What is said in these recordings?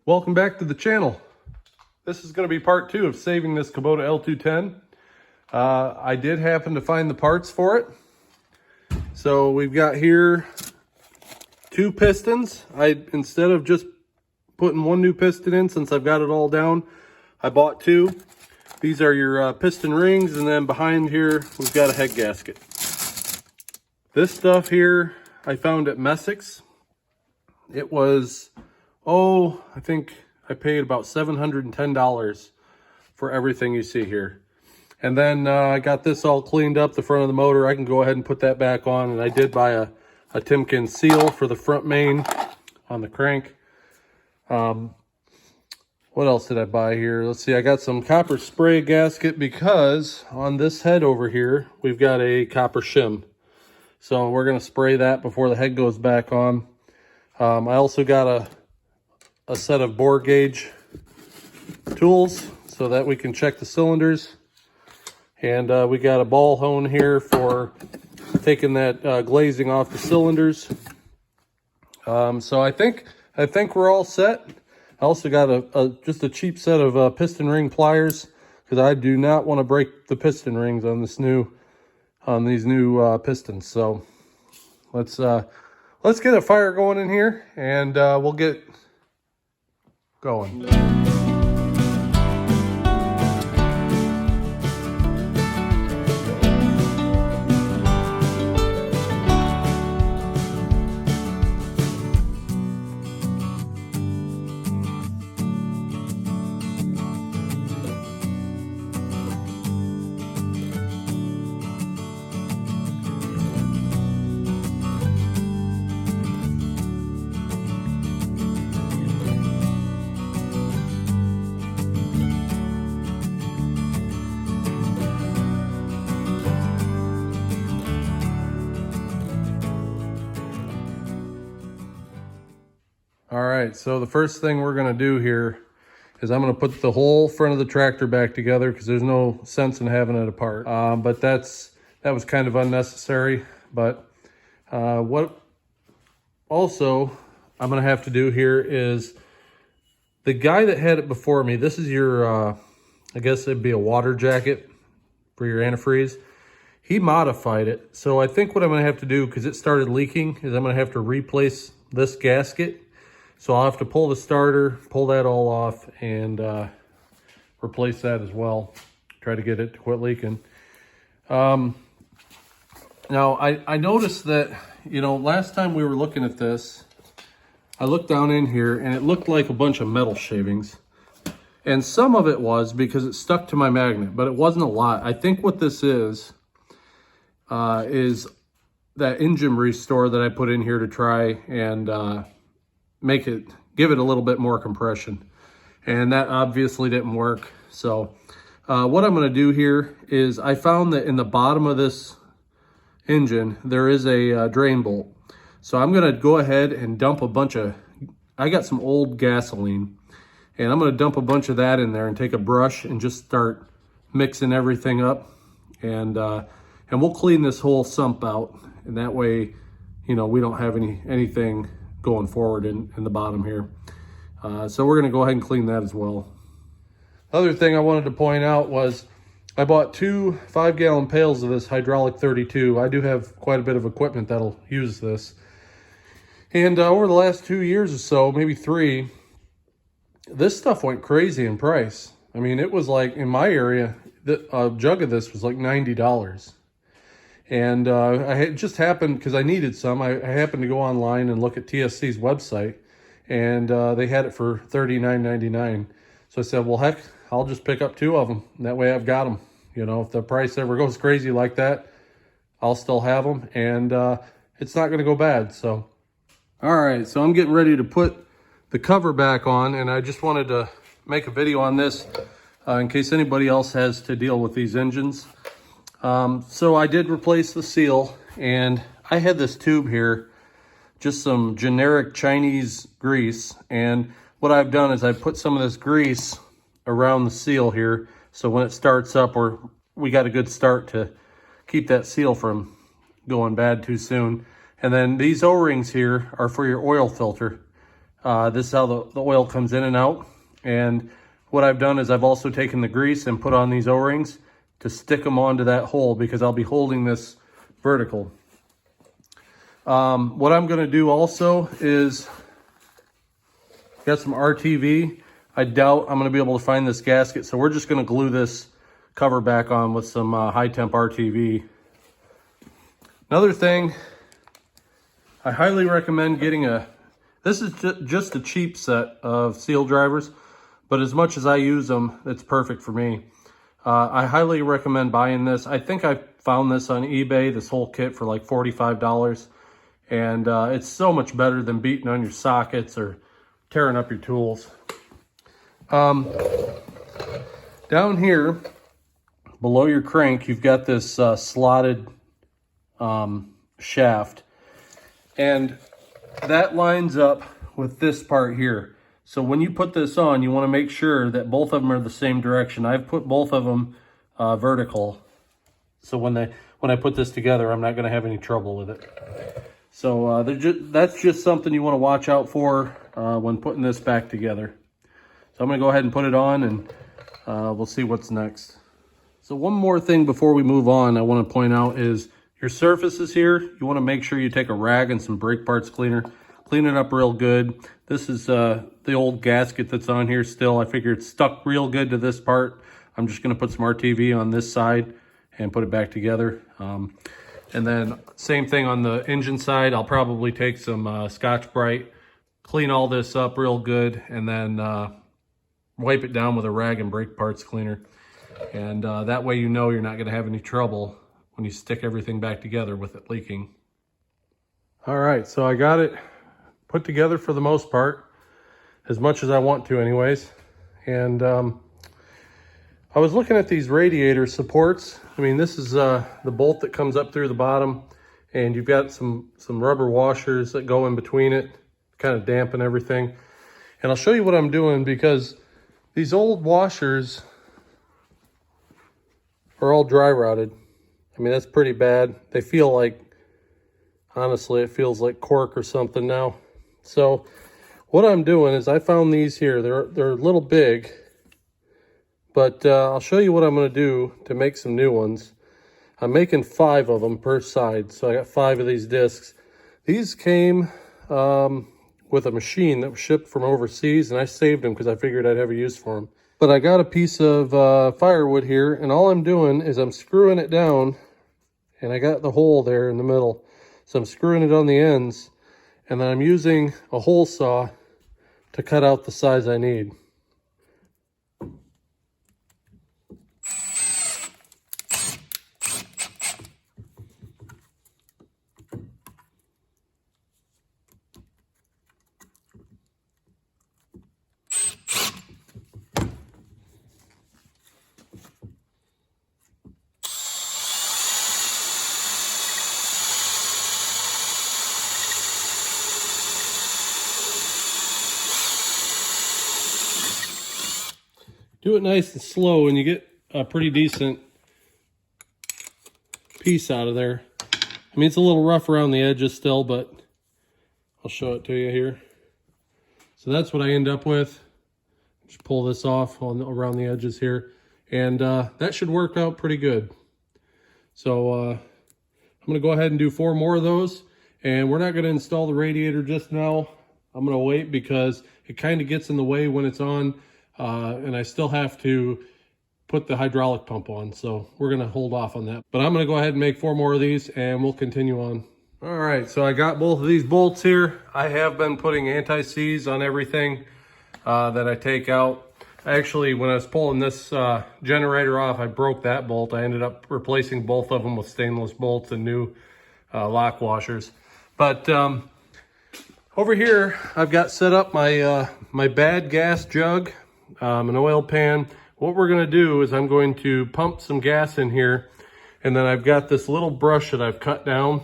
Welcome back to the channel. This is going to be part 2 of saving this Kubota L210. I did happen to find the parts for it. So we've got here 2 pistons. Instead of just putting 1 new piston in, since I've got it all down, I bought 2. These are your piston rings, and then behind here we've got a head gasket. This stuff here I found at Messick's. It was, I think I paid about $710 for everything you see here. And then I got this all cleaned up, the front of the motor. I can go ahead and put that back on. And I did buy a Timken seal for the front main on the crank. What else did I buy here? Let's see, I got some copper spray gasket because on this head over here, we've got a copper shim. So we're gonna spray that before the head goes back on. I also got a set of bore gauge tools so that we can check the cylinders. And we got a ball hone here for taking that glazing off the cylinders. So I think we're all set. I also got just a cheap set of piston ring pliers because I do not want to break the piston rings on these new pistons. So let's get a fire going in here, and we'll get going. All right, so the first thing we're gonna do here is I'm gonna put the whole front of the tractor back together because there's no sense in having it apart. But that was kind of unnecessary. But what also I'm gonna have to do here is, the guy that had it before me, this is your, I guess it'd be a water jacket for your antifreeze. He modified it. So I think what I'm gonna have to do, because it started leaking, is I'm gonna have to replace this gasket. So I'll have to pull the starter, pull that all off, and replace that as well. Try to get it to quit leaking. Now, I noticed that, last time we were looking at this, I looked down in here, and it looked like a bunch of metal shavings. And some of it was because it stuck to my magnet, but it wasn't a lot. I think what this is that engine restore that I put in here to try and give it a little bit more compression, and that obviously didn't work. So what I'm going to do here is, I found that in the bottom of this engine there is a drain bolt. So I'm going to go ahead and dump I got some old gasoline, and I'm going to dump a bunch of that in there and take a brush and just start mixing everything up, and we'll clean this whole sump out, and that way we don't have anything going forward in the bottom here. So we're going to go ahead and clean that as well. Other thing I wanted to point out was I bought 2 5-gallon pails of this hydraulic 32. I do have quite a bit of equipment that'll use this. And over the last 2 years or so, maybe 3, this stuff went crazy in price. I mean, it was like, in my area, a jug of this was like $90. And I had just happened, because I needed some, I happened to go online and look at TSC's website, and they had it for $39.99. So I said, well, heck, I'll just pick up 2 of them. And that way I've got them. If the price ever goes crazy like that, I'll still have them, and it's not going to go bad. So, all right, so I'm getting ready to put the cover back on, and I just wanted to make a video on this in case anybody else has to deal with these engines. So I did replace the seal, and I had this tube here, just some generic Chinese grease. And what I've done is I put some of this grease around the seal here. So when it starts up, we got a good start to keep that seal from going bad too soon. And then these O-rings here are for your oil filter. This is how the oil comes in and out. And what I've done is I've also taken the grease and put on these O-rings to stick them onto that hole because I'll be holding this vertical. What I'm going to do also is got some RTV. I doubt I'm going to be able to find this gasket, so we're just going to glue this cover back on with some high temp RTV. Another thing, I highly recommend getting this is just a cheap set of seal drivers, but as much as I use them, it's perfect for me. I highly recommend buying this. I think I found this on eBay, this whole kit, for like $45. And it's so much better than beating on your sockets or tearing up your tools. Down here, below your crank, you've got this slotted shaft. And that lines up with this part here. So when you put this on, you want to make sure that both of them are the same direction. I've put both of them vertical. So when I put this together, I'm not going to have any trouble with it. So that's just something you want to watch out for when putting this back together. So I'm going to go ahead and put it on, and we'll see what's next. So one more thing before we move on I want to point out is your surfaces here, you want to make sure you take a rag and some brake parts cleaner. Clean it up real good. This is the old gasket that's on here still. I figure it's stuck real good to this part. I'm just going to put some RTV on this side and put it back together. And then same thing on the engine side. I'll probably take some Scotch-Brite, clean all this up real good, and then wipe it down with a rag and brake parts cleaner. And that way you know you're not going to have any trouble when you stick everything back together with it leaking. All right, so I got it put together for the most part, as much as I want to anyways. And I was looking at these radiator supports. I mean, this is the bolt that comes up through the bottom, and you've got some rubber washers that go in between it, kind of dampen everything. And I'll show you what I'm doing, because these old washers are all dry rotted. I mean, that's pretty bad. They feel like, honestly, it feels like cork or something now. So what I'm doing is I found these here. They're a little big, but I'll show you what I'm going to do to make some new ones. I'm making 5 of them per side, so I got 5 of these discs. These came with a machine that was shipped from overseas, and I saved them because I figured I'd have a use for them. But I got a piece of firewood here, and all I'm doing is I'm screwing it down, and I got the hole there in the middle. So I'm screwing it on the ends, and then I'm using a hole saw to cut out the size I need. Do it nice and slow, and you get a pretty decent piece out of there. I mean, it's a little rough around the edges still, but I'll show it to you here. So that's what I end up with. Just pull this off around the edges here, and that should work out pretty good. So I'm going to go ahead and do 4 more of those, and we're not going to install the radiator just now. I'm going to wait because it kind of gets in the way when it's on. And I still have to put the hydraulic pump on, so we're going to hold off on that. But I'm going to go ahead and make 4 more of these, and we'll continue on. All right, so I got both of these bolts here. I have been putting anti-seize on everything that I take out. Actually, when I was pulling this generator off, I broke that bolt. I ended up replacing both of them with stainless bolts and new lock washers. But over here, I've got set up my my bad gas jug. An oil pan. What we're going to do is I'm going to pump some gas in here, and then I've got this little brush that I've cut down.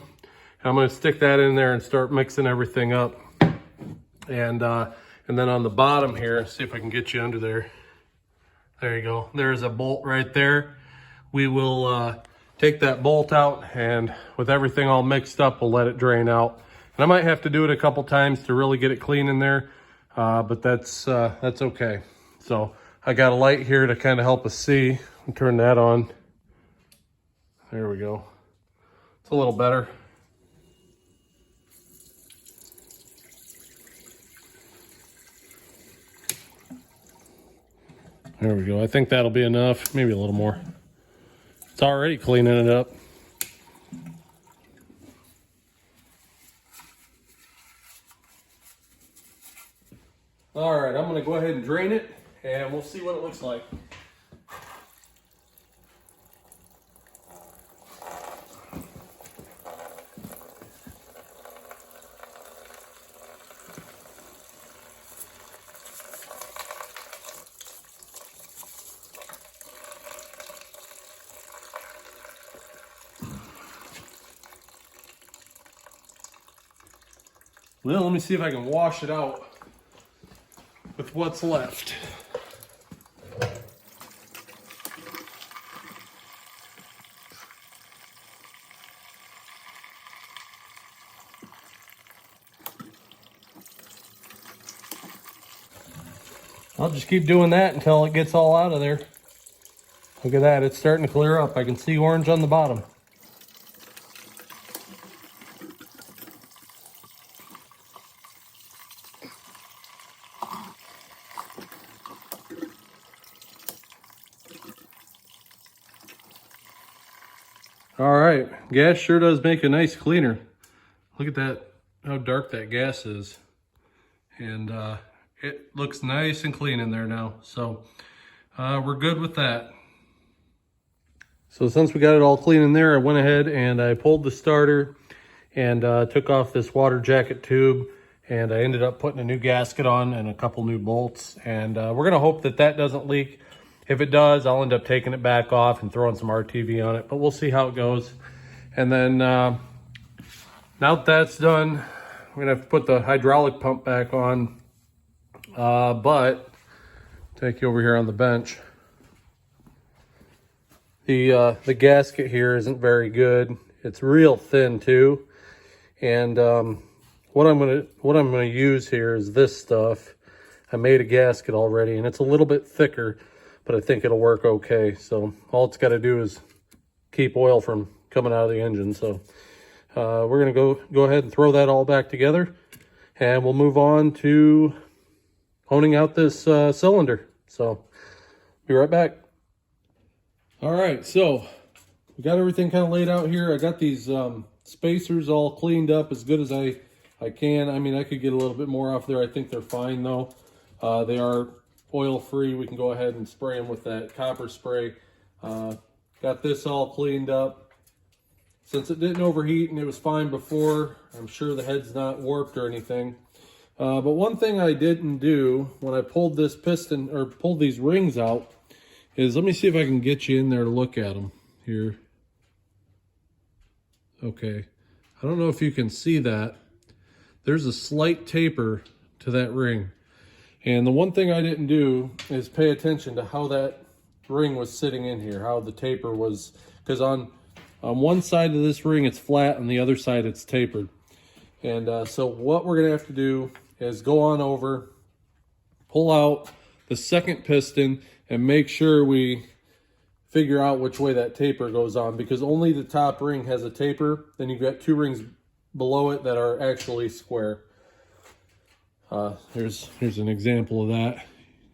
I'm going to stick that in there and start mixing everything up. And then on the bottom here, see if I can get you under there. There you go. There's a bolt right there. We will take that bolt out, and with everything all mixed up, we'll let it drain out. And I might have to do it a couple times to really get it clean in there. but that's okay. So I got a light here to kind of help us see. I'll turn that on. There we go. It's a little better. There we go. I think that'll be enough. Maybe a little more. It's already cleaning it up. All right, I'm going to go ahead and drain it, and we'll see what it looks like. Well, let me see if I can wash it out with what's left. I'll just keep doing that until it gets all out of there. Look at that, it's starting to clear up. I can see orange on the bottom. All right, gas sure does make a nice cleaner. Look at that, how dark that gas is. And it looks nice and clean in there now. So we're good with that. So since we got it all clean in there, I went ahead and I pulled the starter and took off this water jacket tube, and I ended up putting a new gasket on and a couple new bolts. And we're gonna hope that that doesn't leak. If it does, I'll end up taking it back off and throwing some RTV on it, but we'll see how it goes. And then now that that's done, we're gonna have to put the hydraulic pump back on. But take you over here on the bench. The gasket here isn't very good. It's real thin too. And what I'm gonna use here is this stuff. I made a gasket already, and it's a little bit thicker, but I think it'll work okay. So all it's got to do is keep oil from coming out of the engine. So we're gonna go ahead and throw that all back together, and we'll move on to honing out this cylinder. So be right back. All right, so we got everything kind of laid out here. I got these spacers all cleaned up as good as I can. I mean, I could get a little bit more off there. I think they're fine though. They are oil free. We can go ahead and spray them with that copper spray. Got this all cleaned up. Since it didn't overheat and it was fine before, I'm sure the head's not warped or anything. But one thing I didn't do when I pulled this piston, or pulled these rings out, is let me see if I can get you in there to look at them here. Okay, I don't know if you can see that. There's a slight taper to that ring. And the one thing I didn't do is pay attention to how that ring was sitting in here, how the taper was, because on one side of this ring it's flat, on the other side it's tapered. And so what we're gonna have to do is go on over, pull out the second piston, and make sure we figure out which way that taper goes on, because only the top ring has a taper. Then you've got two rings below it that are actually square. Here's an example of that.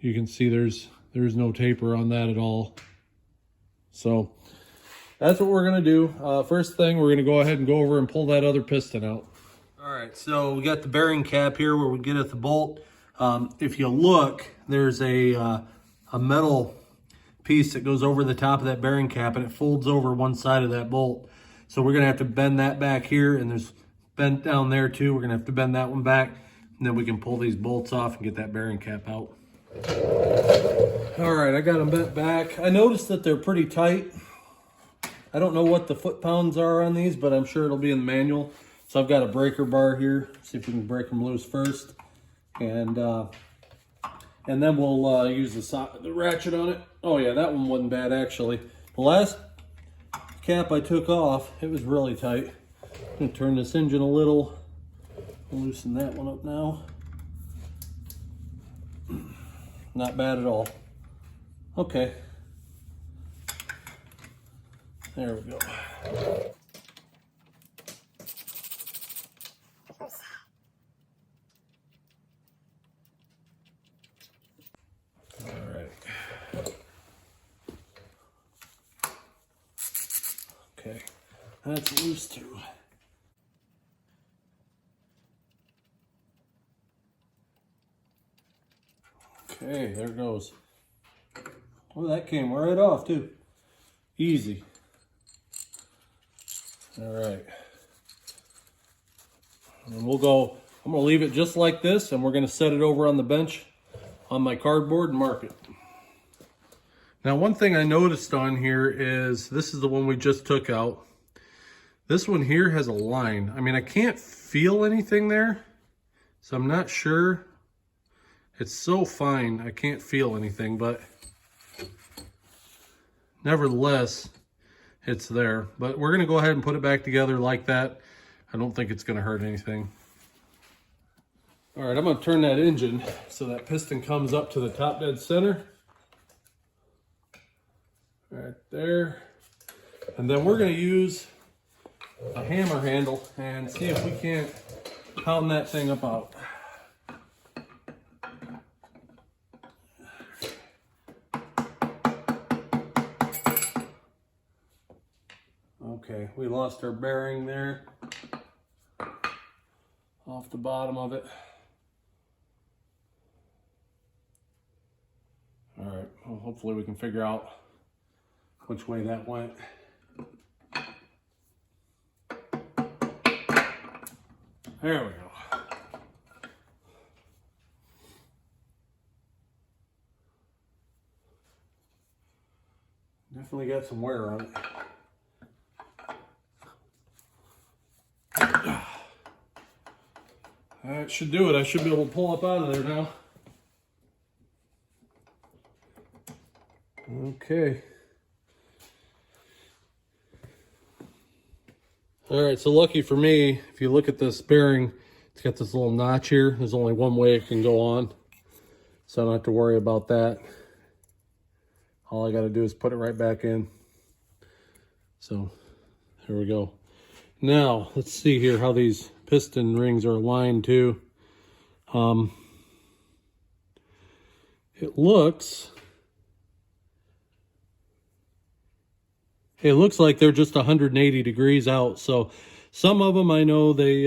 You can see there's no taper on that at all. So that's what we're gonna do. First thing, we're gonna go ahead and go over and pull that other piston out. All right, so we got the bearing cap here where we get at the bolt. If you look, there's a metal piece that goes over the top of that bearing cap, and it folds over one side of that bolt. So we're gonna have to bend that back here, and there's bent down there too. We're gonna have to bend that one back, and then we can pull these bolts off and get that bearing cap out. All right, I got them bent back. I noticed that they're pretty tight. I don't know what the foot-pounds are on these, but I'm sure it'll be in the manual. So I've got a breaker bar here. See if we can break them loose first. And then we'll use the ratchet on it. Oh yeah, that one wasn't bad actually. The last cap I took off, it was really tight. I'm gonna turn this engine a little. Loosen that one up now. not bad at all. Okay. There we go. All right. Okay, that's loose too. Okay, there it goes. Oh, that came right off too. Easy. All right. And we'll go, I'm gonna leave it just like this, and we're gonna set it over on the bench on my cardboard and mark it. Now, one thing I noticed on here is, this is the one we just took out. This one here has a line. I mean, I can't feel anything there, so I'm not sure. It's so fine, I can't feel anything, but nevertheless, it's there. But we're gonna go ahead and put it back together like that. I don't think it's gonna hurt anything. All right, I'm gonna turn that engine so that piston comes up to the top dead center. Right there. And then we're gonna use a hammer handle and see if we can't pound that thing up out. Okay, we lost our bearing there off the bottom of it. All right, well, hopefully we can figure out which way that went. There we go. Definitely got some wear on it. That should do it. I should be able to pull up out of there now. Okay. All right, so lucky for me, if you look at this bearing, it's got this little notch here. There's only one way it can go on, so I don't have to worry about that. All I got to do is put it right back in. So there we go. Now let's see here how these piston rings are aligned too. It looks like they're just 180 degrees out. So some of them I know they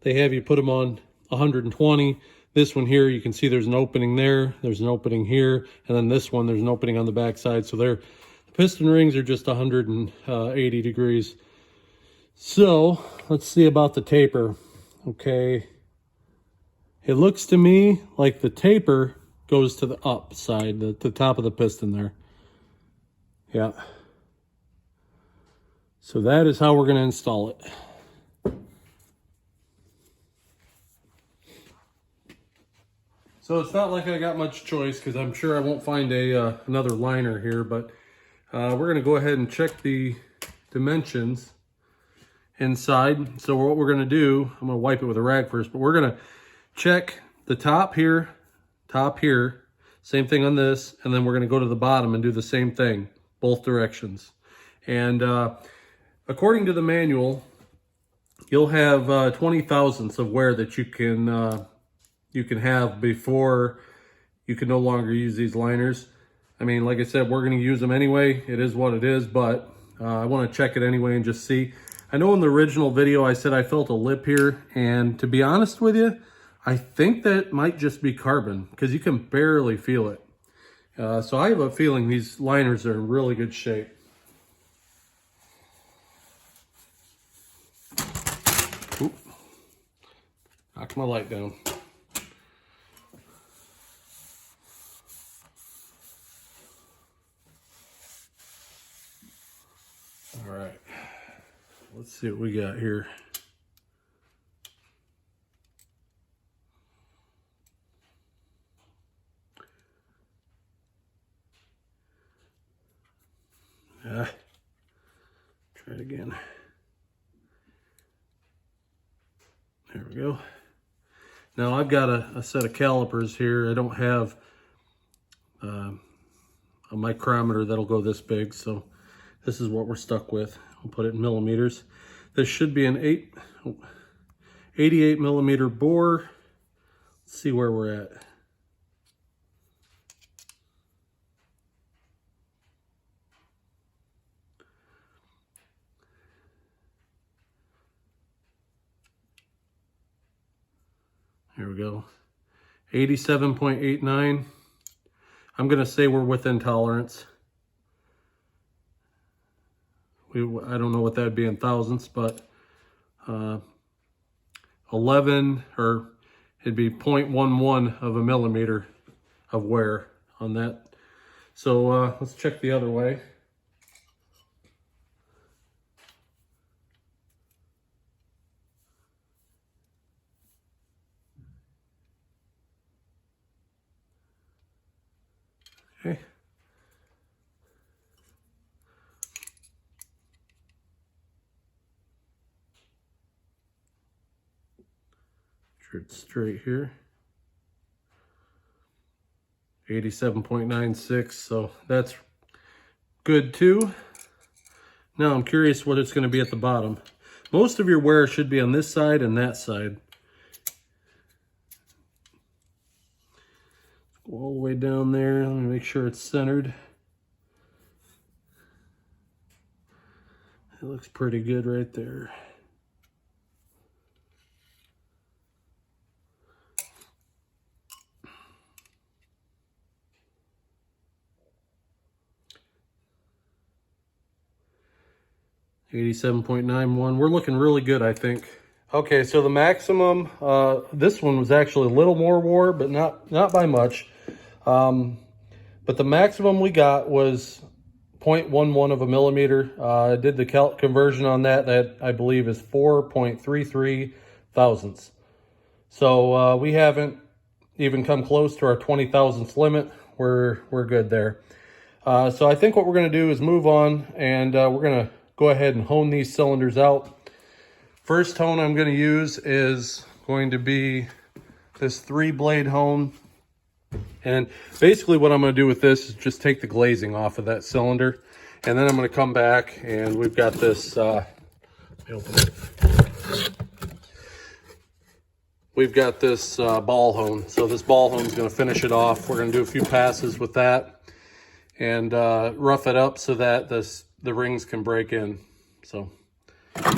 have you put them on 120. This one here, you can see there's an opening there, there's an opening here, and then this one, there's an opening on the back side. So the piston rings are just 180 degrees. So let's see about the taper. Okay. It looks to me like the taper goes to the up side, the top of the piston there. Yeah. So that is how we're going to install it. So it's not like I got much choice, because I'm sure I won't find another liner here, but we're going to go ahead and check the dimensions inside. So what we're going to do, I'm going to wipe it with a rag first, but we're going to check the top here, same thing on this, and then we're going to go to the bottom and do the same thing, both directions. And according to the manual, you'll have 20 thousandths of wear that you can have before you can no longer use these liners. I mean, like I said, we're going to use them anyway. It is what it is, but I want to check it anyway and just see. I know in the original video I said I felt a lip here, and to be honest with you, I think that might just be carbon, because you can barely feel it. So I have a feeling these liners are in really good shape. Oop. Knocked my light down. All right, let's see what we got here. Try it again. There we go. Now I've got a set of calipers here. I don't have a micrometer that'll go this big. So this is what we're stuck with. We'll put it in millimeters. This should be an 88 millimeter bore. Let's see where we're at. Here we go. 87.89. I'm going to say we're within tolerance. I don't know what that'd be in thousandths, but 11, or it'd be 0.11 of a millimeter of wear on that. So let's check the other way. Okay. Sure it's straight here. 87.96, so that's good too. Now I'm curious what it's going to be at the bottom. Most of your wear should be on this side and that side. Go all the way down there. Let me make sure it's centered. It looks pretty good right there. $87.91. We're looking really good, I think. Okay, so the maximum, this one was actually a little more wore, but not by much. But the maximum we got was 0.11 of a millimeter. I did the conversion on that. That I believe is 4.33 thousandths. So we haven't even come close to our 20 thousandths limit. We're good there. So I think what we're going to do is move on, and we're going to go ahead and hone these cylinders out. First hone I'm going to use is going to be this 3-blade hone. And basically what I'm going to do with this is just take the glazing off of that cylinder. And then I'm going to come back, and we've got this, we've got this ball hone. So this ball hone is going to finish it off. We're going to do a few passes with that and rough it up so that the rings can break in. So, all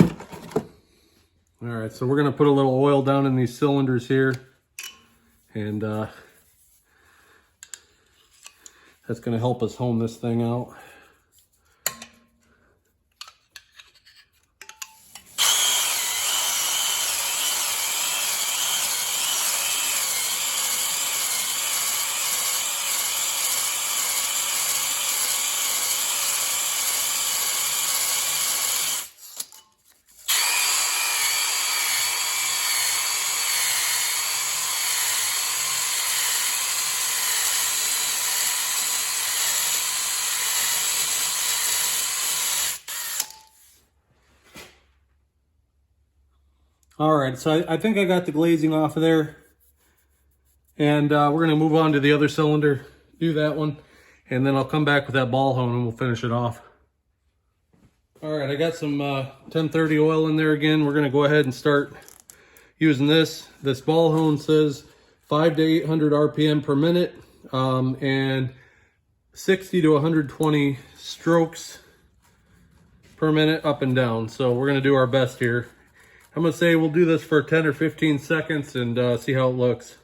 right, so we're going to put a little oil down in these cylinders here, and that's going to help us hone this thing out. All right, so I think I got the glazing off of there, and we're going to move on to the other cylinder, do that one, and then I'll come back with that ball hone and we'll finish it off. All right, I got some 1030 oil in there again. We're going to go ahead and start using this. This ball hone says 500 to 800 RPM per minute, and 60 to 120 strokes per minute up and down. So we're going to do our best here. I'm going to say we'll do this for 10 or 15 seconds and see how it looks.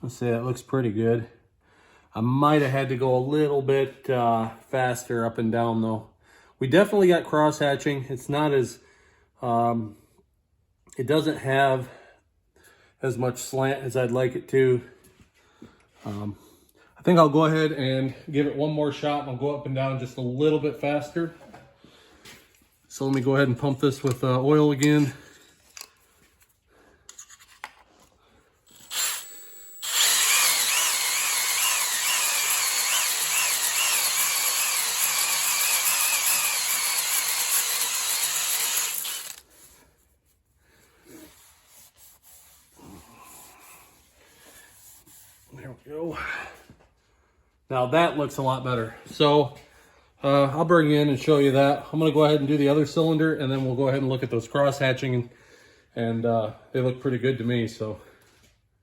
Let's say that looks pretty good. I might have had to go a little bit faster up and down though. We definitely got cross hatching. It's not as, it doesn't have as much slant as I'd like it to. I think I'll go ahead and give it one more shot, and I'll go up and down just a little bit faster. So let me go ahead and pump this with oil again. There we go. Now that looks a lot better. So I'll bring you in and show you that. I'm gonna go ahead and do the other cylinder, and then we'll go ahead and look at those cross hatching, and they look pretty good to me. So,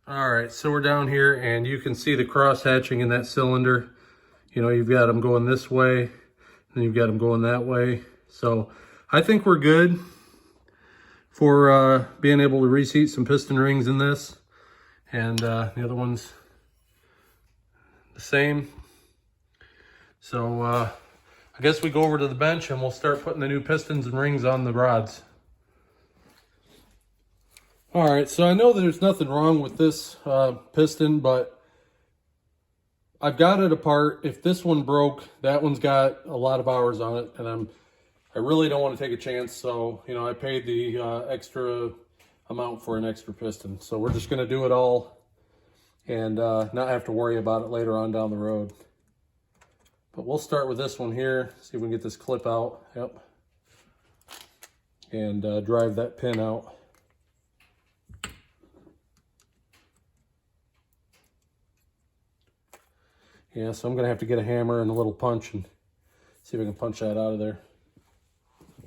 all right, so we're down here and you can see the cross hatching in that cylinder. You know, you've got them going this way, and you've got them going that way. So I think we're good for being able to reseat some piston rings in this. And the other one's the same. So I guess we go over to the bench and we'll start putting the new pistons and rings on the rods. All right, so I know that there's nothing wrong with this piston, but I've got it apart. If this one broke, that one's got a lot of hours on it, and I really don't want to take a chance. So, you know, I paid the extra amount for an extra piston. So we're just going to do it all and not have to worry about it later on down the road. But we'll start with this one here, see if we can get this clip out. Yep. And drive that pin out. Yeah, so I'm going to have to get a hammer and a little punch and see if I can punch that out of there.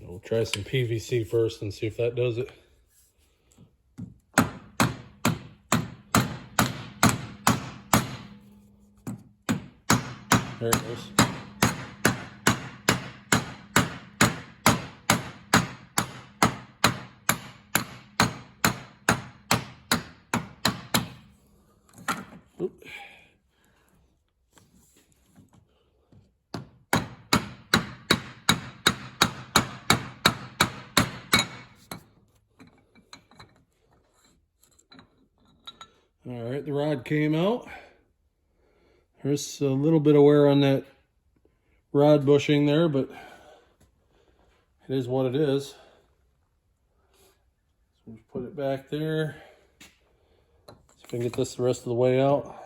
We'll try some PVC first and see if that does it. There it goes. Oop. All right, the rod came out. There's a little bit of wear on that rod bushing there, but it is what it is. So just put it back there. See if I can get this the rest of the way out.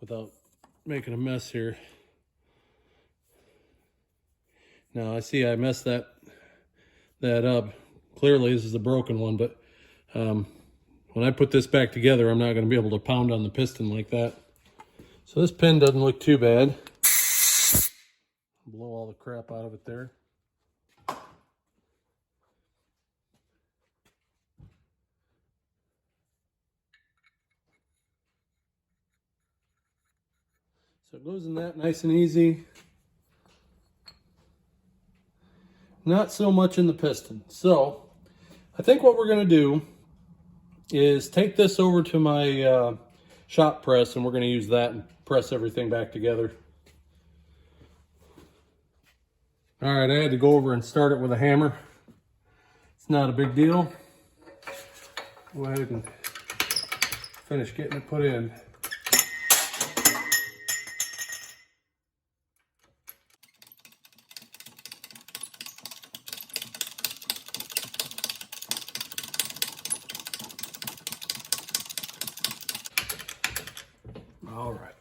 Without making a mess here. Now I see I messed that up. Clearly this is a broken one, but when I put this back together, I'm not going to be able to pound on the piston like that. So this pin doesn't look too bad. Blow all the crap out of it there. So it goes in that nice and easy. Not so much in the piston. So I think what we're going to do is take this over to my shop press, and we're going to use that and press everything back together. All right, I had to go over and start it with a hammer. It's not a big deal. Go ahead and finish getting it put in. All right.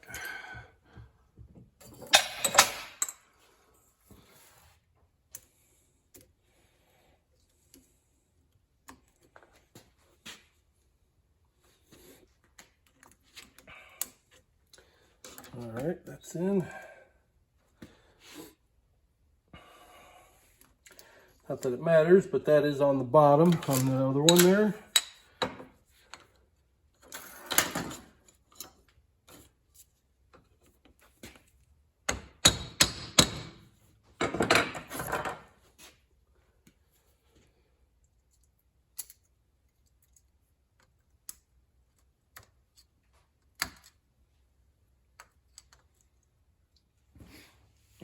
All right, that's in. Not that it matters, but that is on the bottom on the other one there.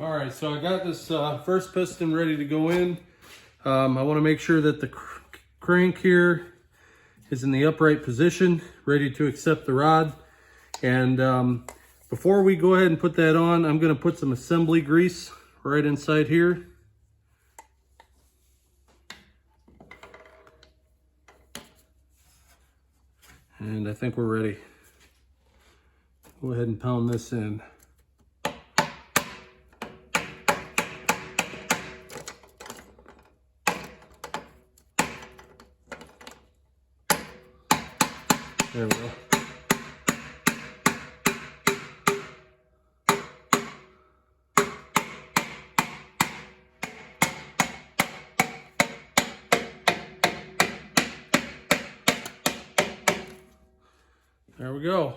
All right, so I got this first piston ready to go in. I want to make sure that the crank here is in the upright position, ready to accept the rod. And before we go ahead and put that on, I'm going to put some assembly grease right inside here. And I think we're ready. Go ahead and pound this in. There we go. There we go.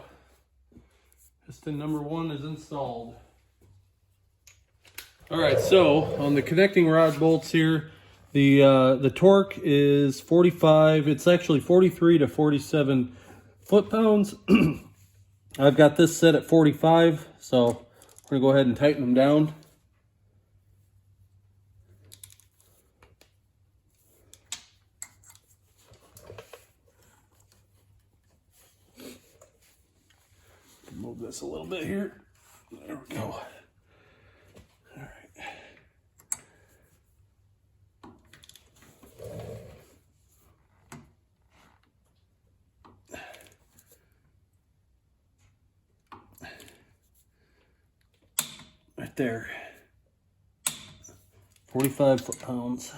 Piston number 1 is installed. All right, so on the connecting rod bolts here, the torque is 45. It's actually 43 to 47 foot-pounds. I've got this set at 45, so we're gonna go ahead and tighten them down. Move this a little bit here. There we go. All right. Right there. 45 foot-pounds.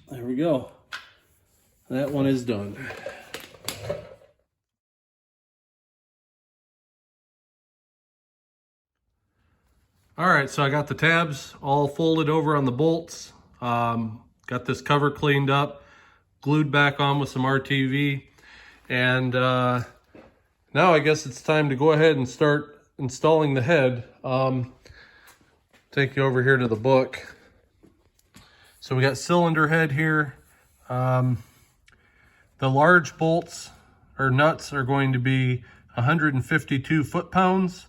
There we go. That one is done. All right, so I got the tabs all folded over on the bolts. Got this cover cleaned up, glued back on with some RTV. And now I guess it's time to go ahead and start installing the head. Take you over here to the book. So we got cylinder head here. The large bolts or nuts are going to be 152 foot-pounds.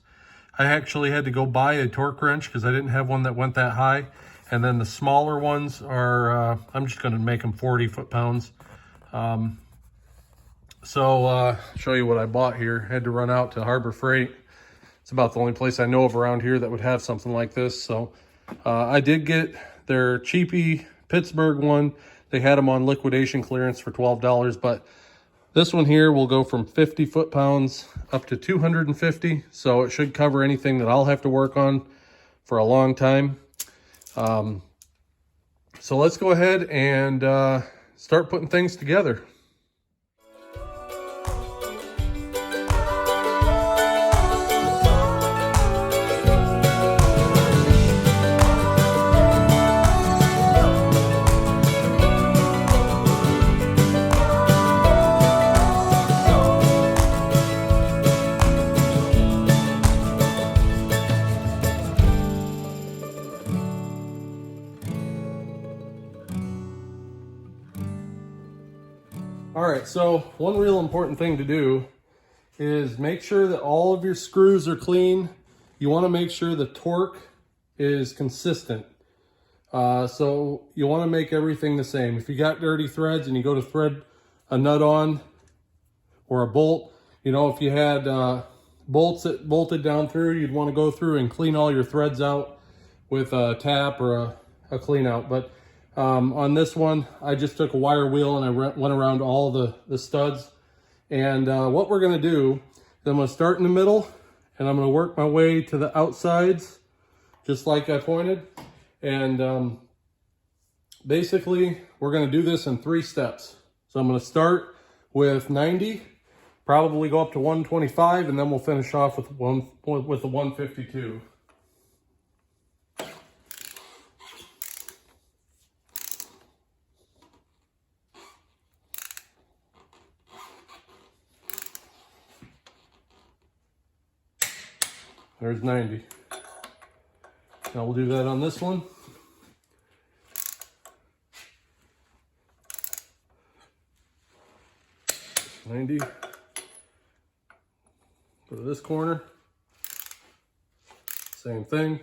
I actually had to go buy a torque wrench because I didn't have one that went that high. And then the smaller ones are, I'm just gonna make them 40 foot-pounds. Show you what I bought here. Had to run out to Harbor Freight. It's about the only place I know of around here that would have something like this. So I did get their cheapy Pittsburgh one. They had them on liquidation clearance for $12, but this one here will go from 50 foot-pounds up to 250. So it should cover anything that I'll have to work on for a long time. So let's go ahead and start putting things together. All right, so one real important thing to do is make sure that all of your screws are clean. You want to make sure the torque is consistent. So you want to make everything the same. If you got dirty threads and you go to thread a nut on or a bolt, you know, if you had bolts that bolted down through, you'd want to go through and clean all your threads out with a tap or a clean out. But on this one, I just took a wire wheel and I went around all the studs. And what we're going to do is I'm going to start in the middle and I'm going to work my way to the outsides, just like I pointed. And basically, we're going to do this in 3 steps. So I'm going to start with 90, probably go up to 125, and then we'll finish off with the 152. There's 90. Now we'll do that on this one. Go to this corner. Same thing.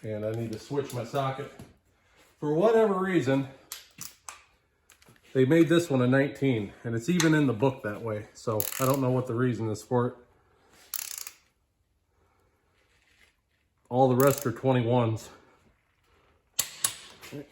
And I need to switch my socket. For whatever reason, they made this one a 19, and it's even in the book that way. So I don't know what the reason is for it. All the rest are 21s. Okay.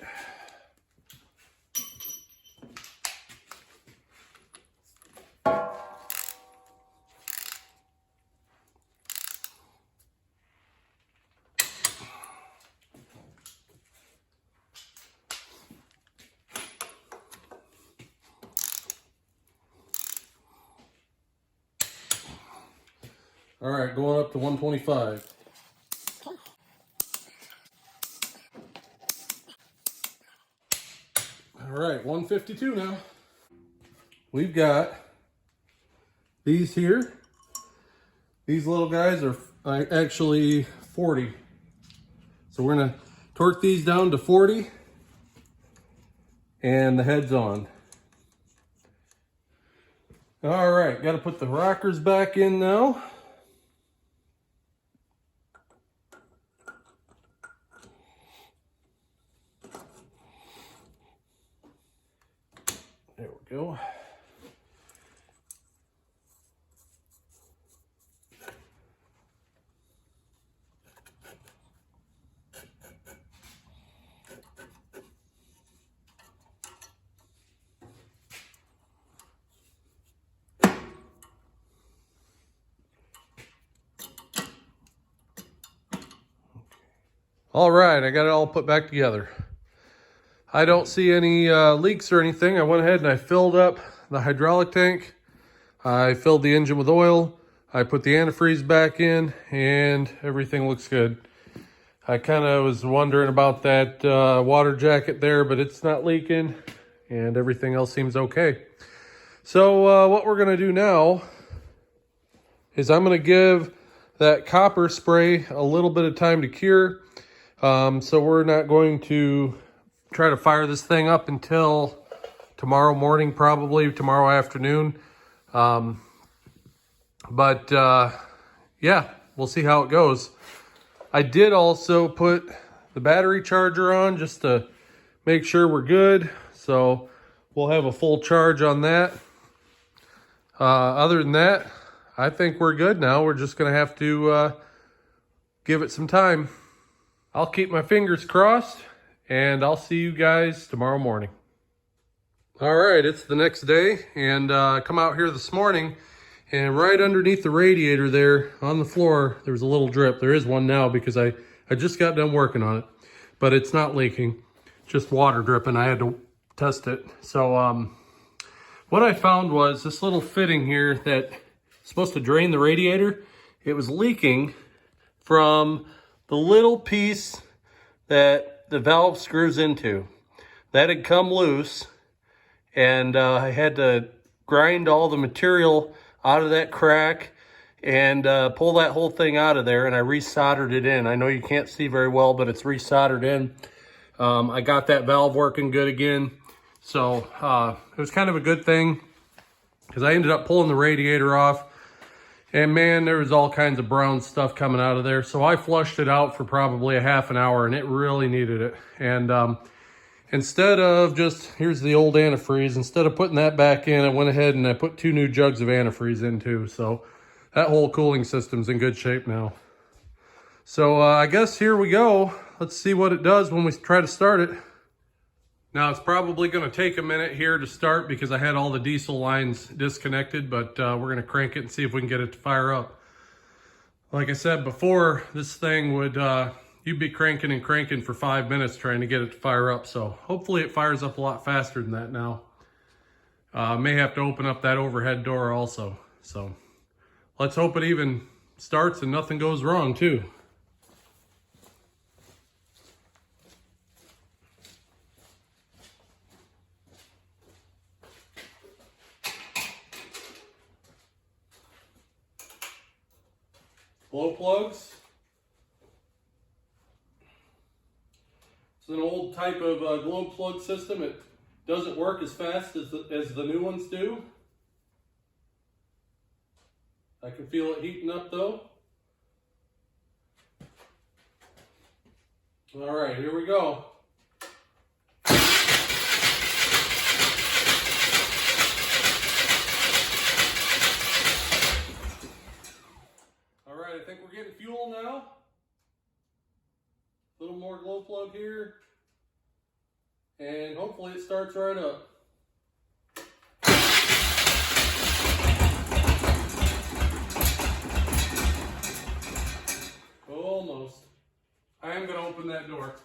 All right, going up to 125. All right, 152 now. We've got these here. These little guys are actually 40. So we're gonna torque these down to 40 and the head's on. All right, gotta put the rockers back in now. There we go. All right, I got it all put back together. I don't see any leaks or anything. I went ahead and I filled up the hydraulic tank. I filled the engine with oil. I put the antifreeze back in and everything looks good. I kind of was wondering about that water jacket there, but it's not leaking and everything else seems okay. So what we're gonna do now is I'm gonna give that copper spray a little bit of time to cure. So we're not going to try to fire this thing up until tomorrow morning, probably tomorrow afternoon. Yeah, we'll see how it goes. I did also put the battery charger on just to make sure we're good. So we'll have a full charge on that. Other than that, I think we're good now. We're just gonna have to give it some time. I'll keep my fingers crossed and I'll see you guys tomorrow morning. All right, it's the next day and I come out here this morning and right underneath the radiator there on the floor, there was a little drip. There is one now because I just got done working on it, but it's not leaking, just water dripping. I had to test it. So what I found was this little fitting here that's supposed to drain the radiator. It was leaking from the little piece that the valve screws into. That had come loose and I had to grind all the material out of that crack and pull that whole thing out of there, and I resoldered it in. I know you can't see very well, but it's resoldered in. I got that valve working good again. So it was kind of a good thing because I ended up pulling the radiator off. And man, there was all kinds of brown stuff coming out of there. So I flushed it out for probably a half an hour and it really needed it. And instead of just, here's the old antifreeze, instead of putting that back in, I went ahead and I put 2 new jugs of antifreeze in too. So that whole cooling system's in good shape now. So I guess here we go. Let's see what it does when we try to start it. Now it's probably gonna take a minute here to start because I had all the diesel lines disconnected, but we're gonna crank it and see if we can get it to fire up. Like I said before, this thing would, you'd be cranking and cranking for 5 minutes trying to get it to fire up. So hopefully it fires up a lot faster than that now. May have to open up that overhead door also. So let's hope it even starts and nothing goes wrong too. Glow plugs. It's an old type of glow plug system. It doesn't work as fast as the new ones do. I can feel it heating up though. All right, here we go. I think we're getting fuel now. A little more glow plug here. And hopefully it starts right up. Almost. I am going to open that door.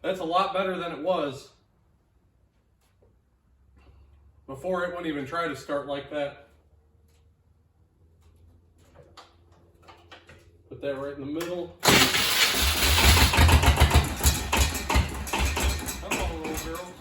That's a lot better than it was before. It wouldn't even try to start like that. Put that right in the middle. Come on, little girl.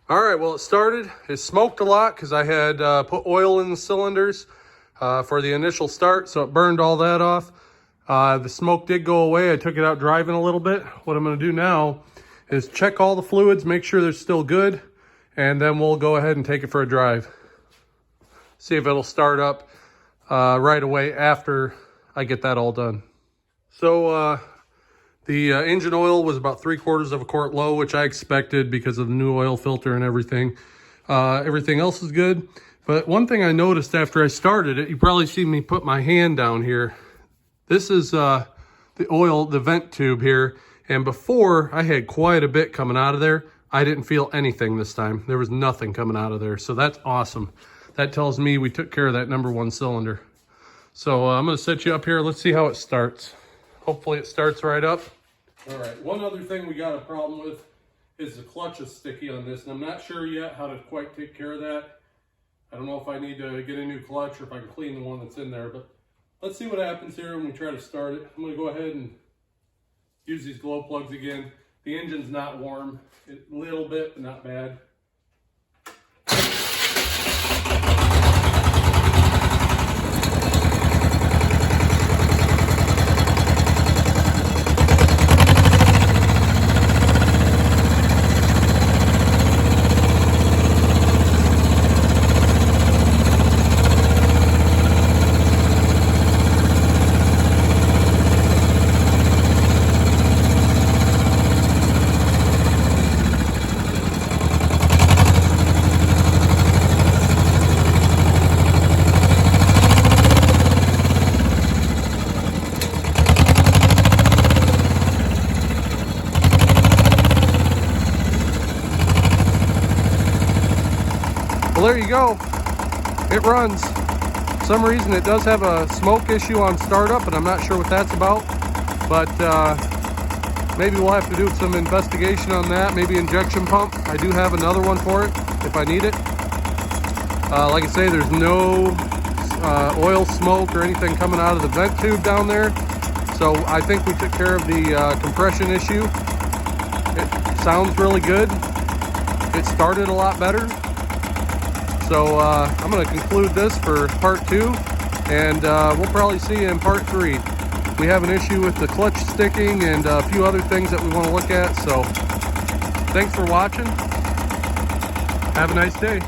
All right, well, it started. It smoked a lot because I had put oil in the cylinders for the initial start, so it burned all that off. The smoke did go away. I took it out driving a little bit. What I'm going to do now is check all the fluids, make sure they're still good, and then we'll go ahead and take it for a drive. See if it'll start up right away after I get that all done. So the engine oil was about 3/4 quart low, which I expected because of the new oil filter and everything. Everything else is good. But one thing I noticed after I started it, you probably see me put my hand down here. This is the oil, the vent tube here. And before, I had quite a bit coming out of there. I didn't feel anything this time. There was nothing coming out of there. So that's awesome. That tells me we took care of that number 1 cylinder. So I'm going to set you up here. Let's see how it starts. Hopefully it starts right up. All right, one other thing we got a problem with is the clutch is sticky on this, and I'm not sure yet how to quite take care of that. I don't know if I need to get a new clutch or if I can clean the one that's in there, but let's see what happens here when we try to start it. I'm gonna go ahead and use these glow plugs again. The engine's not warm, a little bit, but not bad. Well, there you go. It runs. For some reason it does have a smoke issue on startup, and I'm not sure what that's about. But maybe we'll have to do some investigation on that. Maybe injection pump. I do have another one for it if I need it. Like I say, there's no oil smoke or anything coming out of the vent tube down there. So I think we took care of the compression issue. It sounds really good. It started a lot better. So I'm going to conclude this for part 2, and we'll probably see you in part 3. We have an issue with the clutch sticking and a few other things that we want to look at. So thanks for watching. Have a nice day.